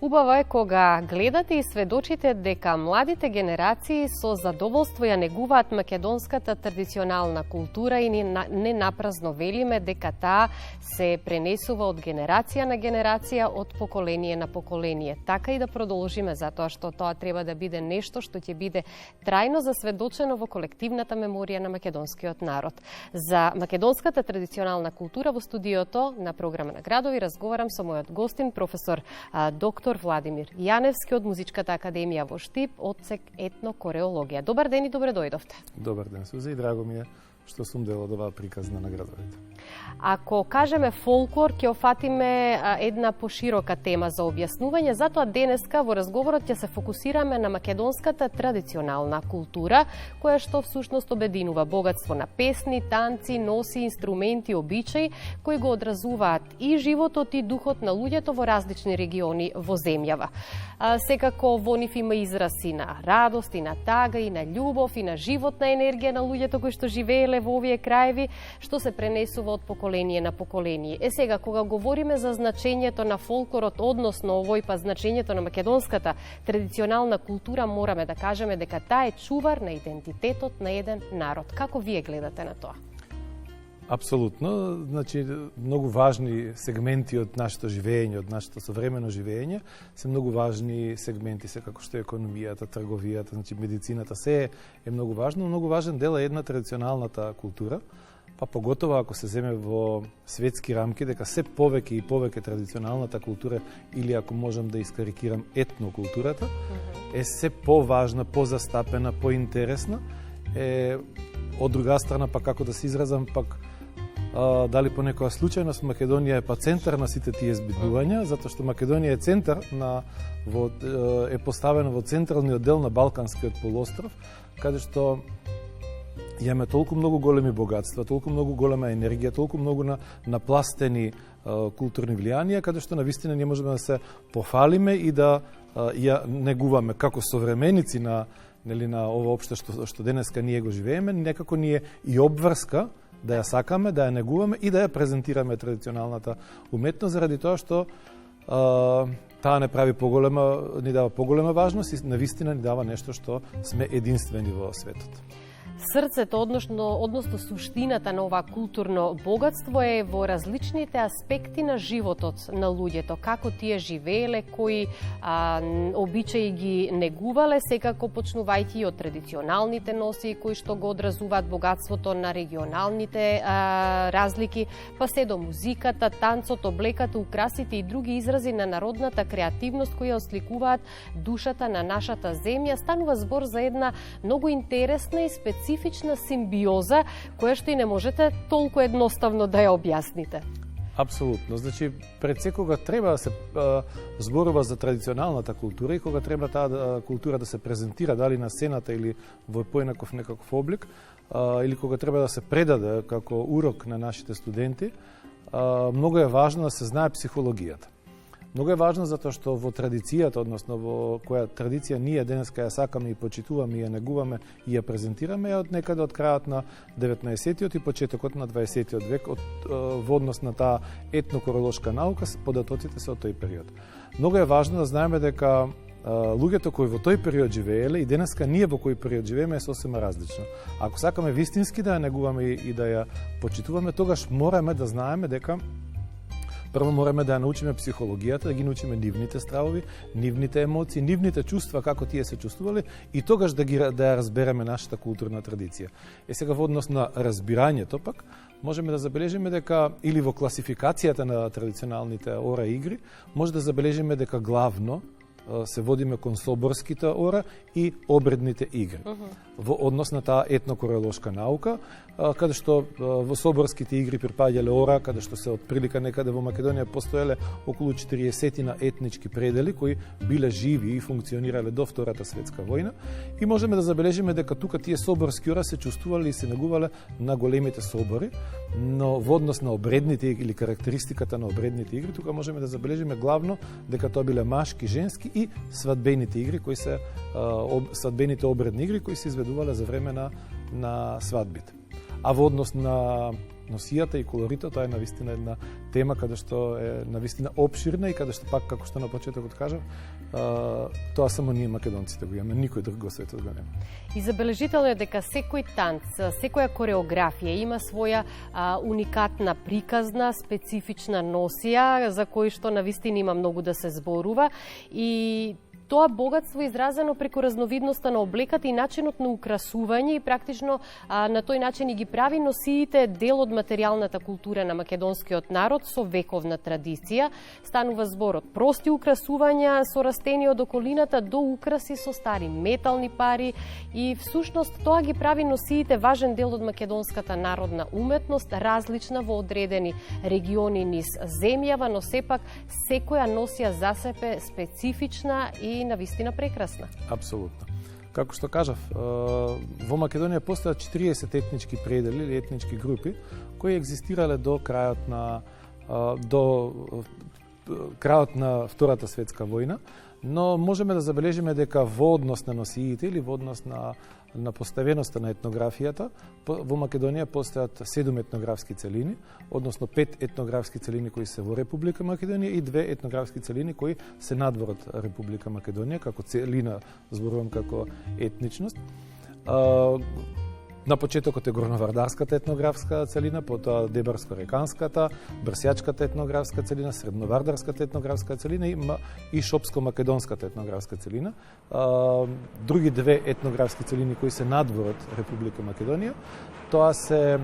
Убаво е кога гледате и сведочите дека младите генерации со задоволство ја негуваат македонската традиционална култура и не напразно велиме дека таа се пренесува од генерација на генерација, од поколение на поколение. Така и да продолжиме, затоа што тоа треба да биде нешто што ќе биде трајно засведочено во колективната меморија на македонскиот народ. За македонската традиционална култура во студиото на програма на Градови разговарам со мојот гостин, професор доктор Владимир Јаневски од Музичката академија во Штип, одсек етнокореологија. Добар ден и добре дојдовте. Добар ден, Сузи, и драго ми е што сум дел од оваа приказна на градовите. Ако кажеме фолклор, ќе офатиме една поширока тема за објаснување, затоа денеска во разговорот ќе се фокусираме на македонската традиционална култура, која што всушност обединува богатство на песни, танци, носи, инструменти, обичаи, кои го одразуваат и животот и духот на луѓето во различни региони во земјава. Секако во нив има изрази на радост, и на тага, и на љубов, и на животна енергија на луѓето кои што живееле во овие краеви, што се пренесува од поколение на поколение. Сега, кога говориме за значењето на фолклорот, односно овој па значењето на македонската традиционална култура, мораме да кажеме дека таа е чувар на идентитетот на еден народ. Како вие гледате на тоа? Апсолутно, значи многу важни сегменти од нашето живење, од нашето современо живење, се многу важни сегменти, се како што е економијата, трговијата, значи медицината, се е многу важно, многу важен дел е една традиционалната култура, па поготово ако се земе во светски рамки, дека се повеќе и повеќе традиционалната култура, или ако можам да искарикирам етнокултурата, е се поважна, позастапена, поинтересна, од друга страна, па како да се изразам, пак дали по некоја случајност Македонија е па центар на сите тие збидувања, затоа што Македонија е центар е поставена во централниот дел на Балканскиот полуостров, каде што имаме толку многу големи богатства, толку многу голема енергија, толку многу напластени културни влијанија, каде што навистина ние можеме да се пофалиме и да ја негуваме како современици на ова општество што денеска ние го живееме, некако ни е и обврска да ја сакаме, да ја негуваме и да ја презентираме традиционалната уметност, заради тоа што таа не прави ни дава поголема важност и навистина ни дава нешто што сме единствени во светот. Срцето, односно суштината на ова културно богатство е во различните аспекти на животот на луѓето, како тие живееле, кои обичаи ги негувале, секако почнувајќи од традиционалните носи, кои што го одразуваат богатството на регионалните разлики, па се до музиката, танцот, облеката, украсите и други изрази на народната креативност кои осликуваат душата на нашата земја. Станува збор за една многу интересна и специфична симбиоза, која што и не можете толку едноставно да ја објасните. Апсолутно. Значи, пред секога треба да се зборува за традиционалната култура и кога треба таа култура да се презентира дали на сцената или во поинаков некаков облик, или кога треба да се предаде како урок на нашите студенти, многу е важно да се знае психологијата. Многу е важно затоа што во традицијата, односно во која традиција ние денеска ја сакаме и почитуваме и ја негуваме и ја презентираме од некаде од крајот на 19-тиот и почетокот на 20-тиот век во однос на таа етнокоролошка наука, податоците се од тој период. Многу е важно да знаеме дека луѓето кои во тој период живееле и денеска ние во кој период живееме е сосема различно. Ако сакаме вистински да ја негуваме и да ја почитуваме, тогаш мораме да знаеме дека прво мораме да ја научиме психологијата, да ги научиме нивните стравови, нивните емоции, нивните чувства, како тие се чувствувале и тогаш да ја разбереме нашата културна традиција. Сега во однос на разбирањето пак, можеме да забележиме дека, или во класификацијата на традиционалните ора игри, може да забележиме дека главно се водиме кон соборските ора и обредните игри. Во однос на таа етнокоролошка наука, каде што во соборските игри припаѓале ора, каде што се од прилика некаде во Македонија постоеле околу 40 на етнички предели кои биле живи и функционирале до Втората светска војна и можеме да забележиме дека тука тие соборски ора се чувствувале и се негувале на големите собори, но во однос на обредните или карактеристиката на обредните игри, тука можеме да забележиме главно дека тоа биле машки, женски и свадбените игри кои се свадбените обредни игри кои се изведувале за време на свадбите. А во однос на носијата и колоритот, тоа е навистина една тема каде што е навистина обширна и каде што пак, како што на почетокот кажав, тоа само ние македонците го имаме, никој друг го светот го нема. И забележително е дека секој танц, секоја кореографија има своја уникатна приказна, специфична носија, за кој што навистина има многу да се зборува и тоа богатство изразено преку разновидноста на облеката и начинот на украсување и практично на тој начин и ги прави носиите дел од материјалната култура на македонскиот народ со вековна традиција. Станува збор од прости украсувања со растени од околината до украси со стари метални пари и всушност тоа ги прави носиите важен дел од македонската народна уметност, различна во одредени региони низ земјава, но сепак секоја носија за себе специфична и навистина прекрасна. Апсолутно. Како што кажав, во Македонија постојат 40 етнички предели или етнички групи кои екзистирале до крајот на Втората светска војна, но можеме да забележиме дека во однос на носиите или во однос на поставеноста на етнографијата, во Македонија постојат 7 етнографски целини, односно 5 етнографски целини кои се во Република Македонија и 2 етнографски целини кои се надвор од Република Македонија, како целина, зборувам како етничност. На почетокот е горновардарската етнографска целина, потоа дебарско-реканската, брсјачката етнографска целина, средновардарската етнографска целина и шопско-македонската етнографска целина. Други две етнографски целини кои се надвор од Република Македонија, тоа се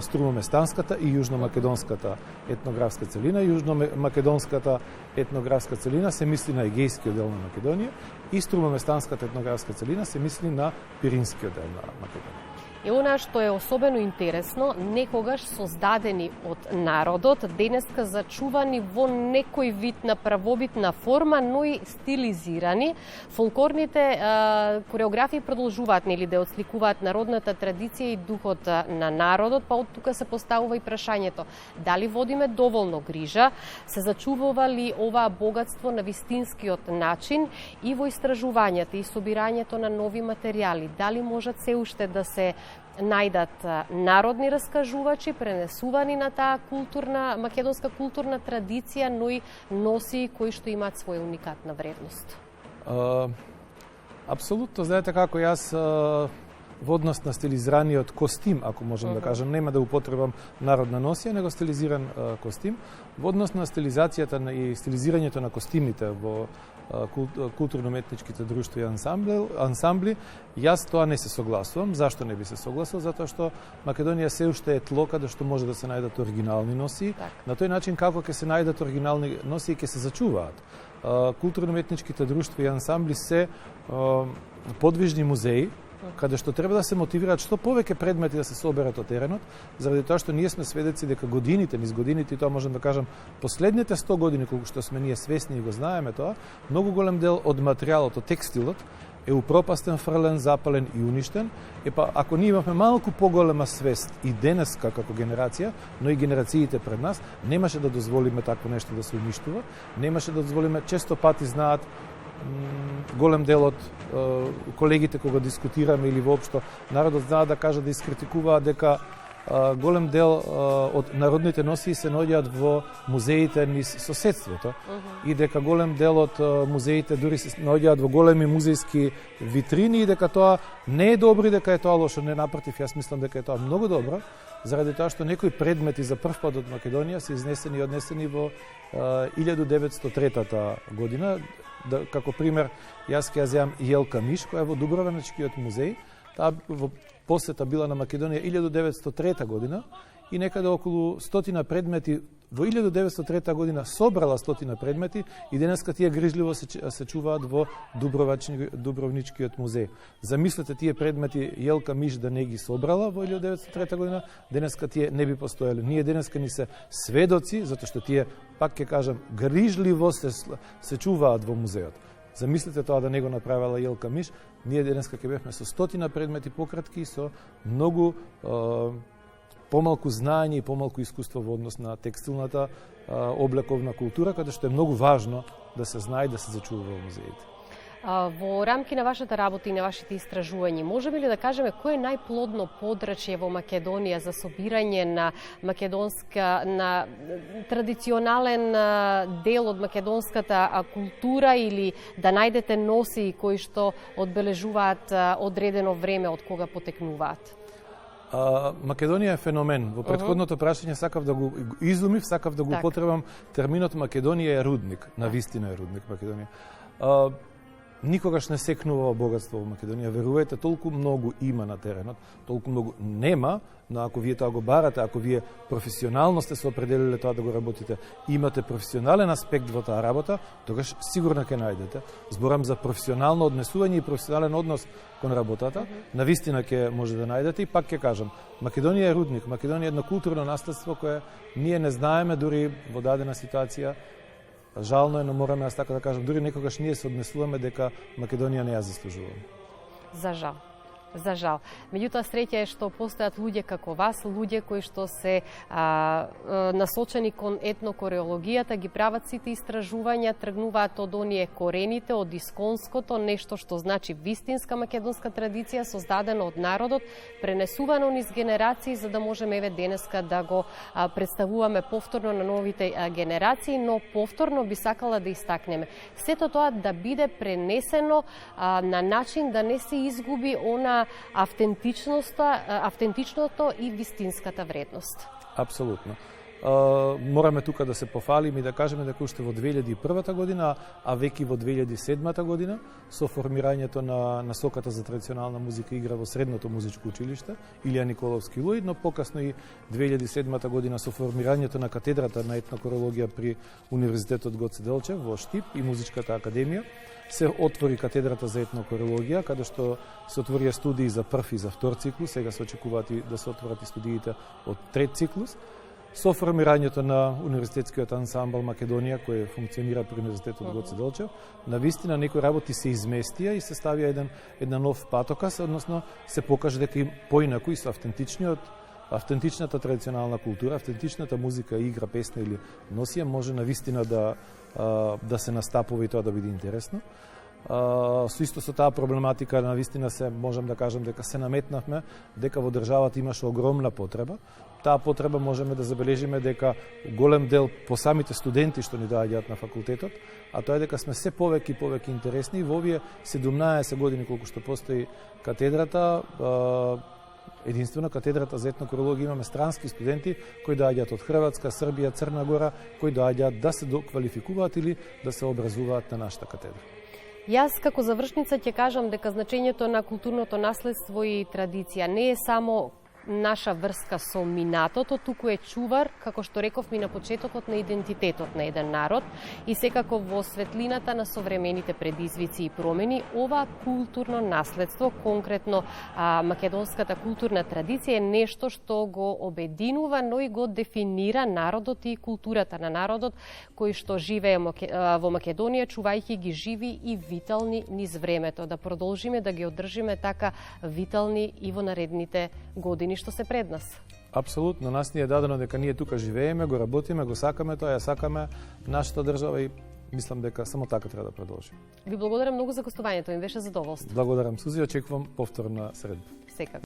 струмоместанската и јужномакедонската етнографска целина. Јужномакедонската етнографска целина се мисли на егејскиот дел на Македонија и струмоместанската етнографска целина се мисли на пиринскиот дел на Македонија. И она што е особено интересно, некогаш создадени од народот, денеска зачувани во некој вид на правобитна форма, но и стилизирани. Фолклорните кореографии продолжуваат да отсликуваат народната традиција и духот на народот, па од тука се поставува и прашањето дали водиме доволно грижа, се зачувува ли оваа богатство на вистинскиот начин и во истражувањата и собирањето на нови материјали, дали можат се уште да се најдат народни раскажувачи, пренесувани на таа македонска културна традиција, но и носи кои што имаат своја уникатна вредност. Апсолутно, знаете како јас во однос на стилизираниот костим, ако можем да кажем, нема да употребам народна носија, него стилизиран костим. Во однос на стилизацијата и стилизирањето на костимите во културно-уметничките друштва и ансамбли, јас тоа не се согласувам. Зашто не би се согласил? Затоа што Македонија се уште е тло каде што може да се најдат оригинални носии. На тој начин како ќе се најдат оригинални носии ќе се зачуваат. Културно-уметничките друштва и ансамбли се подвижни музеи, каде што треба да се мотивираат што повеќе предмети да се соберат од теренот, заради тоа што ние сме сведеци дека низ годините, и тоа можем да кажем последните 100 години, колку што сме ние свесни и го знаеме тоа, многу голем дел од материјалот, од текстилот, е упропастен, фрлен, запален и уништен. Ако ние имаме малку поголема свест и денеска како генерација, но и генерациите пред нас, немаше да дозволиме такво нешто да се уништува, немаше да дозволиме, често пати знаат голем дел од колегите кога дискутираме или воопшто народот знаа да кажа, да искритикуваат дека голем дел од народните носии се наоѓаат во музеите низ соседството и дека голем дел од музеите дури се наоѓаат во големи музејски витрини и дека тоа не е добро и дека е тоа лошо. Не, напротив, јас мислам дека е тоа многу добро, заради тоа што некои предмети за прв пат од Македонија се изнесени и однесени во 1903 година. Како пример, јас ќе ја земам Јелка Миш, која е во Дубровачкиот музеј. Таа во посета била на Македонија 1903 година и некаде околу 100 предмети во 1903 година собрала 100 предмети и денеска тие грижливо се чуваат во Дубровничкиот музеј. Замислете тие предмети Јелка Миш да не ги собрала во 1903 година, денеска тие не би постоеле. Ние денеска ни се сведоци, затоа што тие, пак ќе кажам, грижливо се чуваат во музеот. Замислете тоа да не го направила Јелка Миш, ние денеска ќе бевме со 100 предмети пократки и со многу помалку знаење и помалку искуство во однос на текстилната облековна култура, каде што е многу важно да се знае и да се зачува во музеите. Во рамки на вашата работа и на вашите истражувања, можеме ли да кажеме кој е најплодно подрачје во Македонија за собирање на македонска, на традиционален дел од македонската култура или да најдете носи кои што одбележуваат одредено време од кога потекнуваат? Македонија е феномен. Во претходното прашање сакав да го изумив, сакав да го употребам терминот Македонија е рудник. Навистина е рудник Македонија. Никогаш не секнува богатство во Македонија. Верувајте, толку многу има на теренот, толку многу нема, но ако вие тоа го барате, ако вие професионално сте се определиле тоа да го работите, имате професионален аспект во таа работа, тогаш сигурно ќе најдете. Зборам за професионално однесување и професионален однос кон работата, навистина ќе може да најдете и пак ќе кажам, Македонија е рудник, Македонија е едно културно наследство кое ние не знаеме дури во дадена ситуација. Жално е, но мораме јас така да кажам, дури некогаш ние се однесуваме дека Македонија не ја заслужуваме. За жал. За жал. Меѓутоа, среќа е што постојат луѓе како вас, луѓе кои што се насочени кон етнокореологијата, ги прават сите истражувања, тргнуваат од оние корените, од исконското, нешто што значи вистинска македонска традиција, создадена од народот, пренесувано низ генерации, за да можеме еве денеска да го представуваме повторно на новите генерации, но повторно би сакала да истакнеме. Сето тоа да биде пренесено на начин да не се изгуби она автентичното и вистинската вредност. Апсолутно. Мораме тука да се пофалиме и да кажеме дека уште во 2001 година, а веќе во 2007 година, со формирањето на насоката за традиционална музика и игра во Средното музичко училиште, Илија Николовски Луид, но покасно и 2007 година со формирањето на катедрата на етнокореологија при Универзитетот Гоце Делчев во Штип и Музичката академија, се отвори катедрата за етнокореологија, каде што се отворија студии за прв и за втор циклус, сега се очекуваат и да се отворат и студиите од трет циклус. Со формирањето на Универзитетскиот ансамбл Македонија, кој функционира при Универзитетот Гоце Делчев, навистина некои работи се изместија и се ставија една нов патокас, односно се покаже дека и поинаку и со автентичната традиционална култура, автентичната музика, игра, песна или носија може навистина да се настапува и тоа да биде интересно. Со таа проблематика навистина се можам да кажам дека се наметнавме дека во државата имаше огромна потреба. Таа потреба можеме да забележиме дека голем дел по самите студенти што ни доаѓаат на факултетот, а тоа е дека сме се повеќе и повеќе интересни и во овие 17 години колку што постои катедрата, единствено катедрата за етнокореологија, имаме странски студенти кои доаѓаат од Хрватска, Србија, Црна Гора, кои доаѓаат да се доквалификуваат или да се образуваат на нашата катедра. Јас како завршница ќе кажам дека значењето на културното наследство и традиција не е само наша врска со минатото, туку е чувар, како што рековме на почетокот, на идентитетот на еден народ и секако во светлината на современите предизвици и промени, ова културно наследство, конкретно македонската културна традиција, е нешто што го обединува, но и го дефинира народот и културата на народот кој што живее во Македонија, чувајќи ги живи и витални низ времето, да продолжиме да ги одржиме така витални и во наредните години што се пред нас. Апсолутно, нас ни е дадено дека ние тука живееме, го работиме, го сакаме тоа, ја сакаме нашата држава и мислам дека само така треба да продолжиме. Ви благодарам многу за гостувањето, ми беше задоволство. Благодарам, Сузи, очекувам повторна средба. Секако.